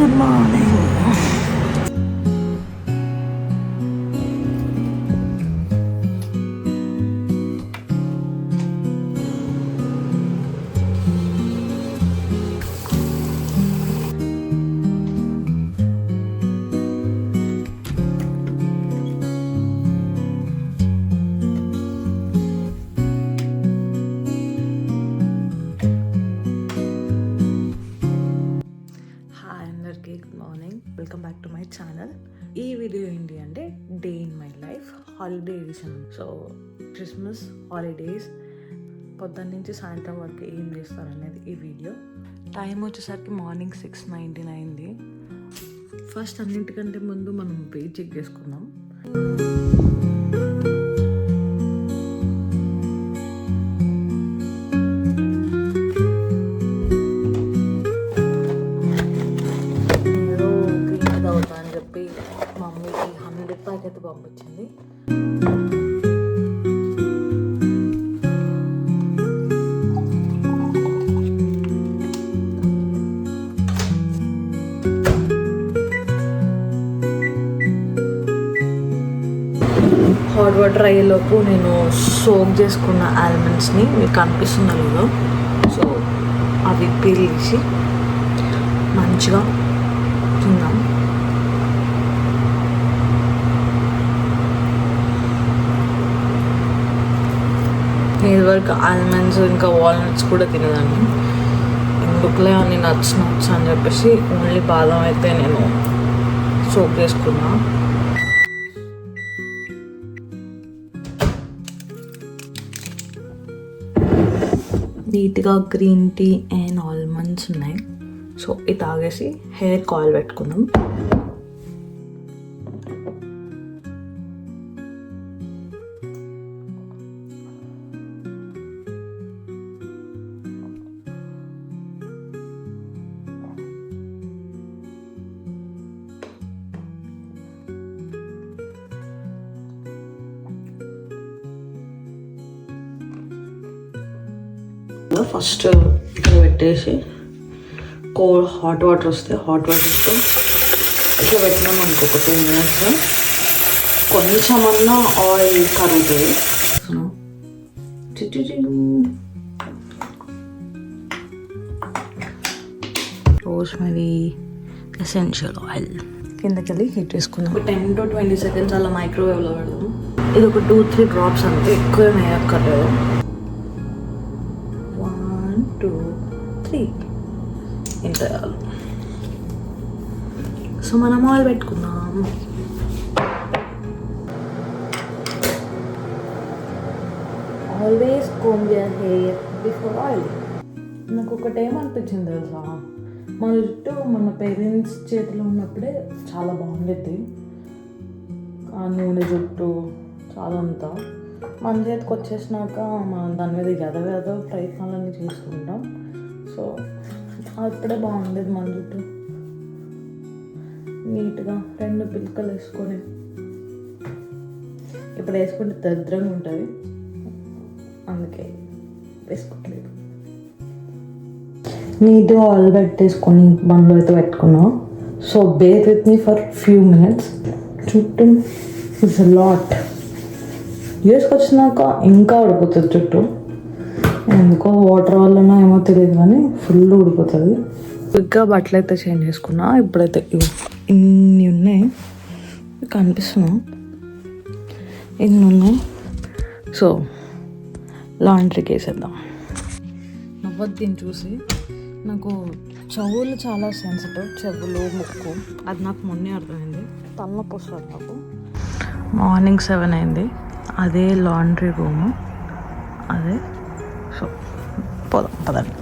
Good morning. Good morning, welcome back to my channel. ఈ video ఏంటి అంటే day in my life holiday edition. So Christmas holidays పొద్దున్న నుంచి సాయంత్రం వరకు ఏం చేస్తారనేది ఈ వీడియో. టైం వచ్చేసరికి మార్నింగ్ 6:19 అయింది. ఫస్ట్ అన్నింటికంటే ముందు మనం వెయిట్ చెక్ చేసుకుందాం. మమ్మీకి 100 ప్యాకెట్ పంపించింది. హాట్ వాటర్ అయ్యేలోపు నేను సోక్ చేసుకున్న ఆల్మండ్స్ని మీకు కనిపిస్తుందో లేదో, సో అవి పీల్ చేసి మంచిగా తిందాం. ఇది వరకు ఆల్మండ్స్ ఇంకా వాల్నట్స్ కూడా తినేదాన్ని. ఎందుకులే అని నట్స్ అని చెప్పేసి ఓన్లీ బాదం అయితే నేను సోక్ చేసుకున్నా. నీట్గా గ్రీన్ టీ అండ్ ఆల్మండ్స్ ఉన్నాయి. సో ఇది తాగేసి హెయిర్ కాయిల్ పెట్టుకుందాం. ఫస్ట్ ఇక్కడ పెట్టేసి హాట్ వాటర్ వస్తే హాట్ వాటర్తో ఇట్లా పెట్టినాం అనుకో, ఒక 2 minutes కొంచెమన్నా ఆయిల్ కరుగుతుంది. రోస్మెరీ ఎసెన్షియల్ ఆయిల్ కిందకి వెళ్ళి హీట్ చేసుకుందాం. 10 to 20 seconds అలా మైక్రోవేవ్లో పెడదాం. ఇది ఒక 2-3 drops అంతే, ఎక్కువ ఏం వేయక్కర్లేదు. 1, 2, 3 ఇంత వేయాలి. సో మనం ఆయిల్ పెట్టుకుందాం. Always come your hair before oil. నాకు ఒకటి ఏమనిపించింది తెలుసా, మన జుట్టు మన పేరెంట్స్ చేతిలో ఉన్నప్పుడే చాలా బాగుండేది. ఆ నూనె జుట్టు చాలా అంతా మన చేతికి వచ్చేసినాక మనం దాని మీద ఎదవేదో ప్రయత్నాలన్నీ చేసుకుంటాం. సో అప్పుడే బాగుండేది మన జుట్టు. నీట్గా 2 పిలకలు వేసుకొని, ఇప్పుడు వేసుకుంటే దరిద్రంగా ఉంటుంది, అందుకే వేసుకోవట్లేదు. నీట్గా ఆయిల్ పెట్టేసుకొని బండ్లో అయితే పెట్టుకున్నాం. So bear with me for few minutes. చుట్టూ ఇట్స్ అ లాట్. వేసుకొచ్చినాక ఇంకా ఉడిపోతుంది జుట్టు. ఎందుకో వాటర్ వల్లనో ఏమో తెలియదు కానీ ఫుల్ ఉడిపోతుంది. క్విక్గా బట్టలు అయితే చేంజ్ చేసుకున్నా. ఇప్పుడైతే ఇన్ని ఉన్నాయి, కనిపిస్తున్నా, ఇన్ని ఉన్నాయి. సో లాండ్రీకి వేసేద్దాం. నవ్వద్దని చూసి నాకు చెవులు చాలా సెన్సిటివ్, చెవులు ముక్కు, అది నాకు మొన్నే అర్థమైంది. తలనొప్పి వస్తుంది నాకు. మార్నింగ్ 7 అయింది. అదే లాండ్రీ రూము అదే. సో పోదాం పదండి.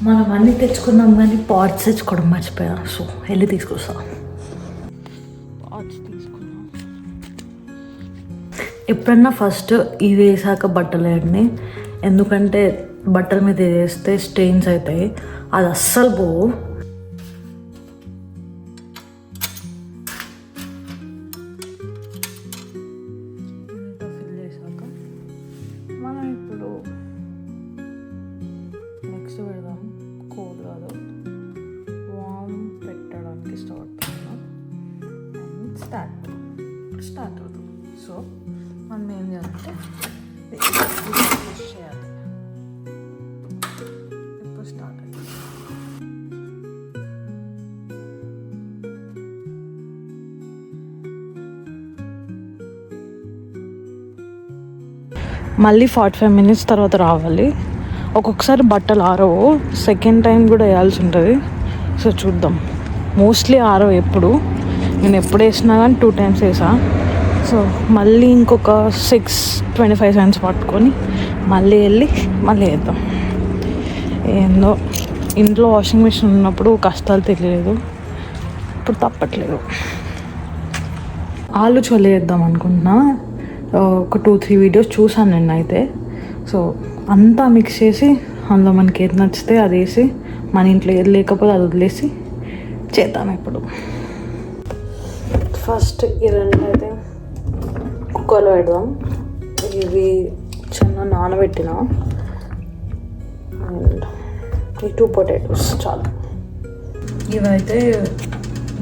మనం అన్నీ తెచ్చుకున్నాం కానీ పాట్స్ తెచ్చుకోవడం మర్చిపోయా. సో వెళ్ళి తీసుకొస్తా. పాట్స్ తీసుకున్నాం. ఎప్పుడన్నా ఫస్ట్ ఇవి వేసాక బట్టలు వేయండి, ఎందుకంటే బట్టల మీద వేస్తే స్టెయిన్స్ అవుతాయి, అది అస్సలు పోవు. ఇంత ఫిల్ చేశాక మనం ఇప్పుడు నెక్స్ట్ పెడదాం. కోల్డ్ కాదు, వామ్ పెట్టడానికి స్టార్ట్ చేద్దాం. అండ్ స్టార్ట్ అవుతుంది. సో మనం ఏం చేయాలంటే పుష్ చేయాలి. ఇప్పుడు స్టార్ట్ అవుతుంది. మళ్ళీ 45 minutes తర్వాత రావాలి. ఒక్కొక్కసారి బట్టలు ఆరవు, సెకండ్ టైం కూడా వేయాల్సి ఉంటుంది. సో చూద్దాం. మోస్ట్లీ ఆరవు ఎప్పుడు, నేను ఎప్పుడు వేసినా కానీ 2 times వేసా. సో మళ్ళీ ఇంకొక 6.25 seconds పట్టుకొని మళ్ళీ వెళ్ళి మళ్ళీ వేద్దాం. ఏందో ఇంట్లో వాషింగ్ మిషన్ ఉన్నప్పుడు కష్టాలు తెలియలేదు, ఇప్పుడు తప్పట్లేదు. ఆలు చొలి వేద్దాం అనుకుంటున్నా. ఒక 2-3 వీడియోస్ చూసాను నేను అయితే. సో అంతా మిక్స్ చేసి అందులో మనకి ఏది నచ్చితే అది వేసి, మన ఇంట్లో ఏది లేకపోతే అది వదిలేసి చేద్దాం. ఇప్పుడు ఫస్ట్ ఈ రెండు అయితే కుక్కర్లో పెడదాం. ఇవి చిన్న నానబెట్టిన అండ్ ఈ 2 potatoes చాలు. ఇవైతే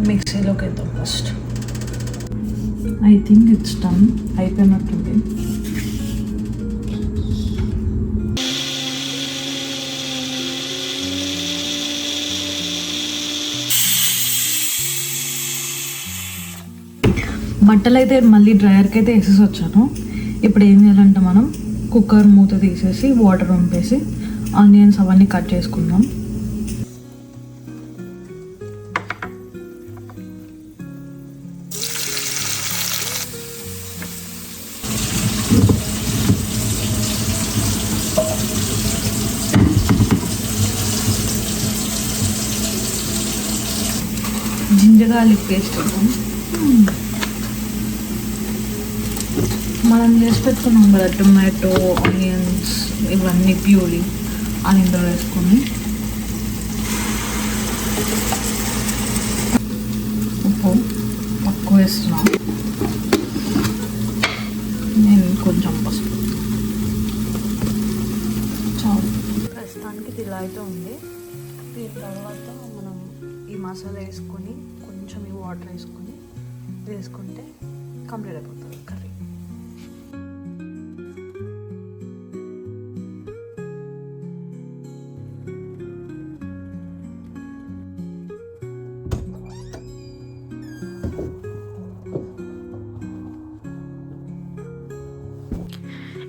మిక్సీలోకి వేద్దాం first. I think it's done, అయిపోయినట్టుంది. బట్టలు అయితే మళ్ళీ డ్రైయర్కి అయితే వేసేసి వచ్చాను. ఇప్పుడు ఏం చేయాలంటే మనం కుక్కర్ మూత తీసేసి వాటర్ పంపేసి ఆనియన్స్ అవన్నీ కట్ చేసుకుందాం. జింజర్ గార్లిక్ పేస్ట్ వేద్దాం. మనం చేసి పెట్టుకున్నాం కదా టొమాటో, ఆనియన్స్ ఇవన్నీ ప్యూరీ అని ఇందులో వేసుకొని, ఉప్పు తక్కువ వేస్తున్నాం, నేను కొంచెం పసుపు చాలు. ప్రస్తుతానికి ఇది ఇలా అయితే ఉంది. దీని తర్వాత మనం ఈ మసాలా వేసుకొని కొంచెం ఈ వాటర్ వేసుకుంటే కంప్లీట్ అయిపోతుంది కర్రీ.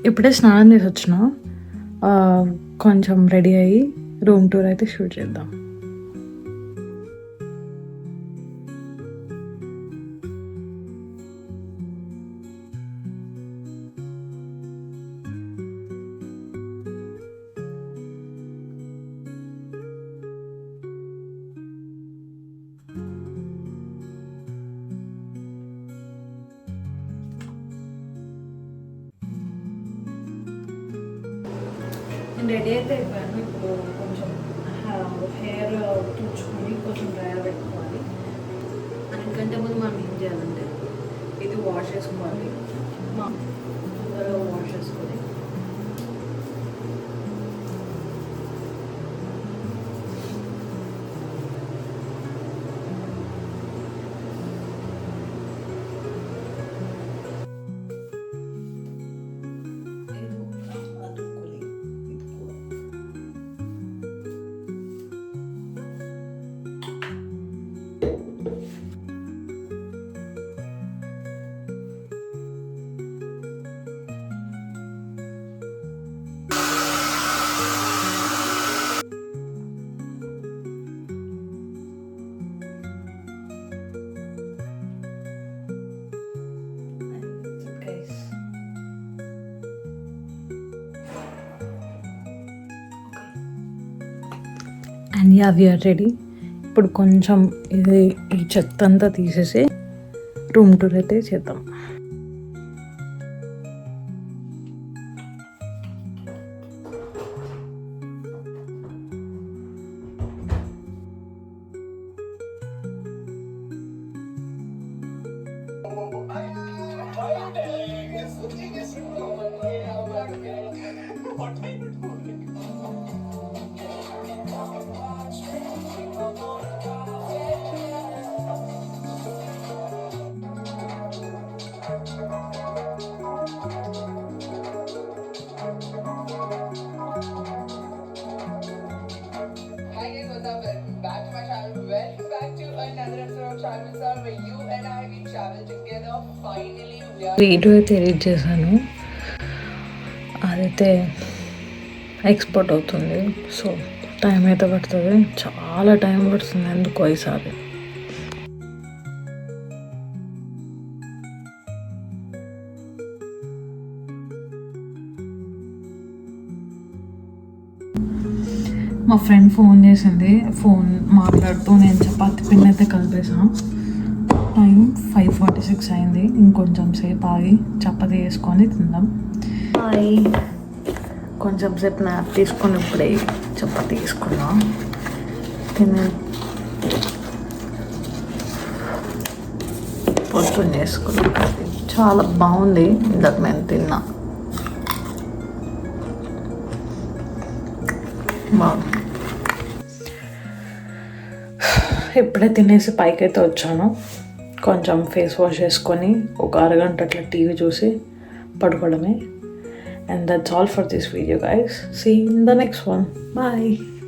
ఇప్పుడే స్నానం చేసి వచ్చిన, కొంచెం రెడీ అయ్యి రూమ్ టూర్ అయితే షూట్ చేద్దాం. రెడీ అయితే అయిపోయాను. ఇప్పుడు కొంచెం హెయిర్ తుడుచుకొని కొంచెం డ్రైయర్ పెట్టుకోవాలి. అందుకంటే ముందు మనం ఏం చేయాలంటే ఇది వాష్ చేసుకోవాలి. వాష్ చేసుకొని and yeah we are ready. ఇప్పుడు కొంచెం ఈ చెత్త అంతా తీసేసి రూమ్ టూర్ అయితే చేద్దాం. వీడియో అయితే ఎడిట్ చేశాను, అదైతే ఎక్స్పోర్ట్ అవుతుంది. సో టైం అయితే పడుతుంది, చాలా టైం పడుతుంది ఎందుకో ఈసారి. మా ఫ్రెండ్ ఫోన్ చేసింది, ఫోన్ మాట్లాడుతూ నేను చపాతి పిండి అయితే కలిపేసాను. టైం 5:46 అయింది. ఇంకొంచెం సేపు ఆగి చపాతి వేసుకొని తిందాం. హాయ్, కొంచెం సేపు నాప్ తీసుకొని ఇప్పుడే చపాతి తీసుకున్నా. పొద్దున్న చేసుకున్నా, చాలా బాగుంది. ఇందాక నేను తిన్నా, బాగుంది. ఇప్పుడే తినేసి పైకి అయితే వచ్చాను. కొంచెం ఫేస్ వాష్ చేసుకొని ఒక అరగంట అట్లా టీవీ చూసి పడుకోవడమే. And that's all for this video, guys. See you in the next one. Bye.